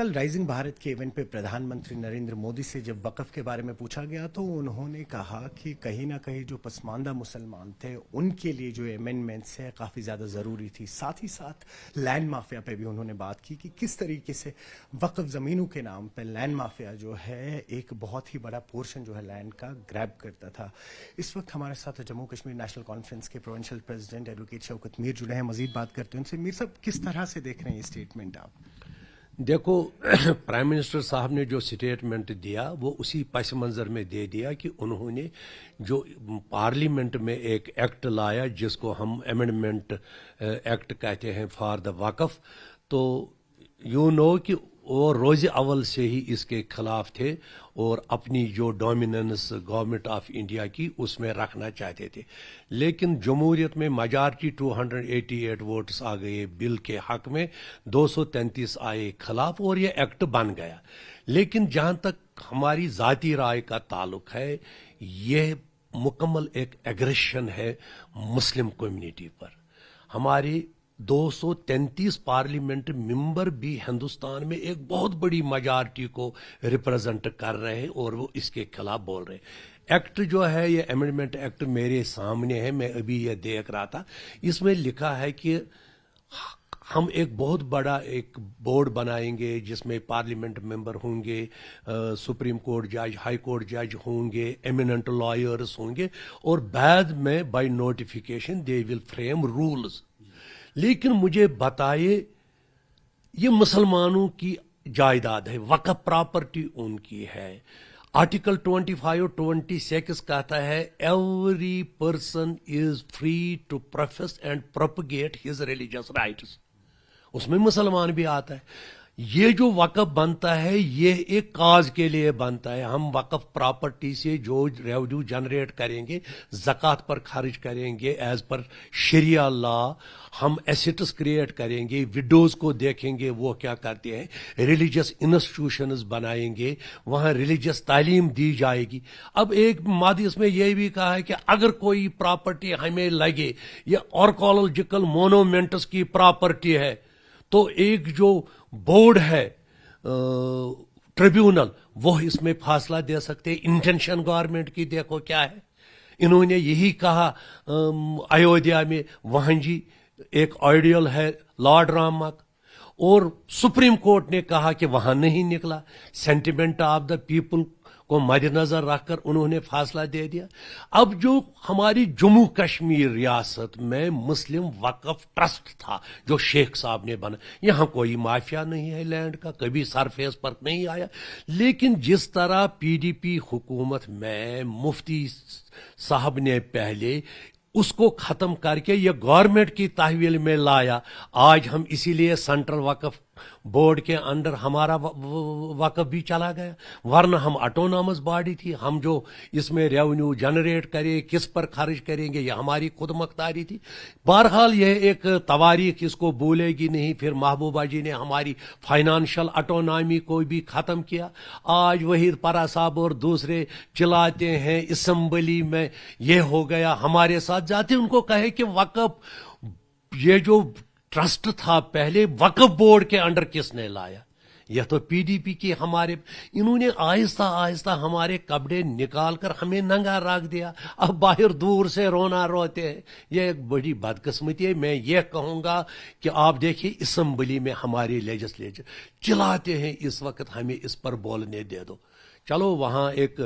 कल राइजिंग भारत के इवेंट पे प्रधानमंत्री नरेंद्र मोदी से जब वक्फ के बारे में पूछा गया तो उन्होंने कहा कि कहीं ना कहीं जो पसमानदा मुसलमान थे उनके लिए जो अमेंडमेंट्स है काफ़ी ज़्यादा ज़रूरी थी। साथ ही साथ लैंड माफिया पे भी उन्होंने बात की कि किस तरीके से वक्फ ज़मीनों के नाम पे लैंड माफिया जो है एक बहुत ही बड़ा पोर्शन जो है लैंड का ग्रैब करता था। इस वक्त हमारे साथ जम्मू कश्मीर नेशनल कॉन्फ्रेंस के provincial president advocate Shaukat Mir जुड़े हैं। मजीद बात करते हैं उनसे। मीर साहब, किस तरह से देख रहे हैं ये स्टेटमेंट आप? देखो, प्राइम मिनिस्टर साहब ने जो स्टेटमेंट दिया वो उसी पस मंज़र में दे दिया कि उन्होंने जो पार्लियामेंट में एक एक्ट लाया जिसको हम अमेंडमेंट एक्ट कहते हैं फॉर द वक्फ, तो कि वो रोज़ अव्वल से ही इसके खिलाफ थे और अपनी जो डोमिनेंस गवर्नमेंट ऑफ इंडिया की उसमें रखना चाहते थे। लेकिन जमहूरियत में मेजॉरिटी 288 वोट्स आ गए बिल के हक में, 233 आए खिलाफ और ये एक्ट बन गया। लेकिन जहां तक हमारी ज़ाती राय का ताल्लुक है, यह मुकम्मल एक एग्रेशन है मुस्लिम कम्युनिटी पर। हमारे 233 पार्लियामेंट मेंबर भी हिंदुस्तान में एक बहुत बड़ी मेजॉरिटी को रिप्रेजेंट कर रहे हैं और वो इसके खिलाफ बोल रहे हैं। एक्ट जो है, ये अमेंडमेंट एक्ट मेरे सामने है, मैं अभी ये देख रहा था। इसमें लिखा है कि हम एक बहुत बड़ा एक बोर्ड बनाएंगे जिसमें पार्लियामेंट मेंबर होंगे, सुप्रीम कोर्ट जज, हाई कोर्ट जज होंगे, एमिनेंट लॉयर्स होंगे और बाद में by notification they will frame rules. लेकिन मुझे बताइए, ये मुसलमानों की जायदाद है, वक्फ प्रॉपर्टी उनकी है। आर्टिकल 25-26 कहता है every person is free to profess and propagate his religious rights. उसमें मुसलमान भी आता है। ये जो वक्फ बनता है ये एक काज के लिए बनता है। हम वक्फ प्रॉपर्टी से जो रेवेन्यू जनरेट करेंगे, ज़कात पर खर्च करेंगे एज पर शरिया लॉ, हम एसेट्स क्रिएट करेंगे, विडोज को देखेंगे वो क्या करते हैं, रिलीजियस इंस्टीट्यूशंस बनाएंगे, वहां रिलीजियस तालीम दी जाएगी। अब एक मादी इसमें यह भी कहा है कि अगर कोई प्रॉपर्टी हमें लगे या आर्कोलॉजिकल मोनूमेंट्स की प्रॉपर्टी है तो एक जो बोर्ड है ट्रिब्यूनल, वो इसमें फासला दे सकते हैं। इंटेंशन गवर्नमेंट की देखो क्या है। इन्होंने यही कहा अयोध्या में, वहां जी एक आइडियल है लॉर्ड रामक, और सुप्रीम कोर्ट ने कहा कि वहां नहीं निकला। सेंटिमेंट ऑफ द पीपल को मद्देनजर रखकर उन्होंने फासला दे दिया। अब जो हमारी जम्मू कश्मीर रियासत में मुस्लिम वक्फ ट्रस्ट था जो शेख साहब ने बना, यहां कोई माफिया नहीं है लैंड का, कभी सरफेस पर नहीं आया। लेकिन जिस तरह पीडीपी हुकूमत में मुफ्ती साहब ने पहले उसको खत्म करके ये गवर्नमेंट की तहवील में लाया, आज हम इसीलिए सेंट्रल वक्फ बोर्ड के अंडर हमारा वक्फ भी चला गया। वरना हम ऑटोनॉमस बॉडी थी, हम जो इसमें रेवेन्यू जनरेट करें, किस पर खर्च करेंगे, ये हमारी खुद मुख्तारी थी। बहरहाल यह एक तवारीख इसको भूलेगी नहीं। फिर महबूबा जी ने हमारी फाइनेंशियल ऑटोनॉमी को भी खत्म किया। आज वहीद परा साहब और दूसरे चिल्लाते हैं असेंबली में यह हो गया, हमारे साथ जाते उनको कहे कि वक्फ ये जो ट्रस्ट था पहले वक्फ बोर्ड के अंडर किसने लाया? यह तो पीडीपी की हमारे, इन्होंने आहिस्ता आहिस्ता हमारे कपड़े निकाल कर हमें नंगा रख दिया। अब बाहर दूर से रोना रोते हैं। यह एक बड़ी बदकिस्मती है। मैं ये कहूंगा कि आप देखिए असेंबली में हमारे लेजिस्लेचर चिल्लाते हैं इस वक्त, हमें इस पर बोलने दे दो। चलो वहाँ एक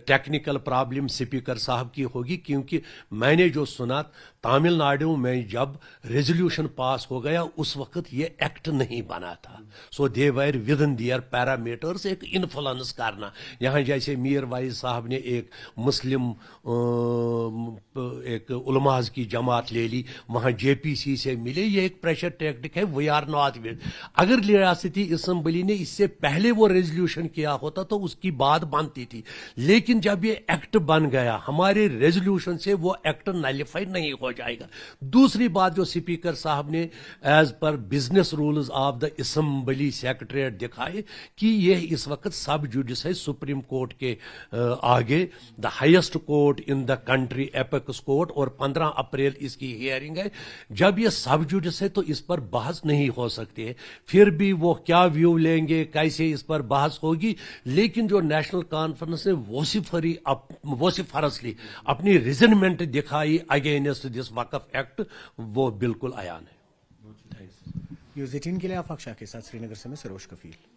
टेक्निकल प्रॉब्लम स्पीकर साहब की होगी, क्योंकि मैंने जो सुना तमिलनाडु में जब रेजोल्यूशन पास हो गया उस वक्त ये एक्ट नहीं बना था। So they were within their parameters एक इन्फ्लुएंस करना। यहाँ जैसे मीर वाइज साहब ने एक मुस्लिम एक उलमाज की जमात ले ली, वहाँ जेपीसी से मिले, ये एक प्रेशर टैक्टिक है। We are not with. अगर रियासती असेंबली ने इससे पहले वो रेजोल्यूशन किया होता तो उसकी بات بنتی تھی، لیکن جب یہ ایکٹ بن گیا ہمارے ریزولوشن سے وہ ایکٹ نالیفائی نہیں ہو جائے گا. دوسری بات جو اسپیکر صاحب نے as per business rules of the assembly secretariat دکھائے کہ یہ اس وقت سب جوڈس ہے سپریم کورٹ کے آگے، the highest court in the country apex court, اور 15 اپریل اس کی ہیئرنگ ہے. جب یہ سب جوڈس ہے تو اس پر بحث نہیں ہو سکتی ہے، پھر بھی وہ کیا ویو لیں گے، کیسے اس پر بحث ہوگی. لیکن جو نیشنل کانفرنس نے ووسیفرسلی اپنی ریزنمنٹ دکھائی اگینسٹ دس وقف ایکٹ، وہ بالکل عیان ہے. نیوز 18 کے لیے آفاق شاہ کے ساتھ سری نگر سے میں سروش کفیل.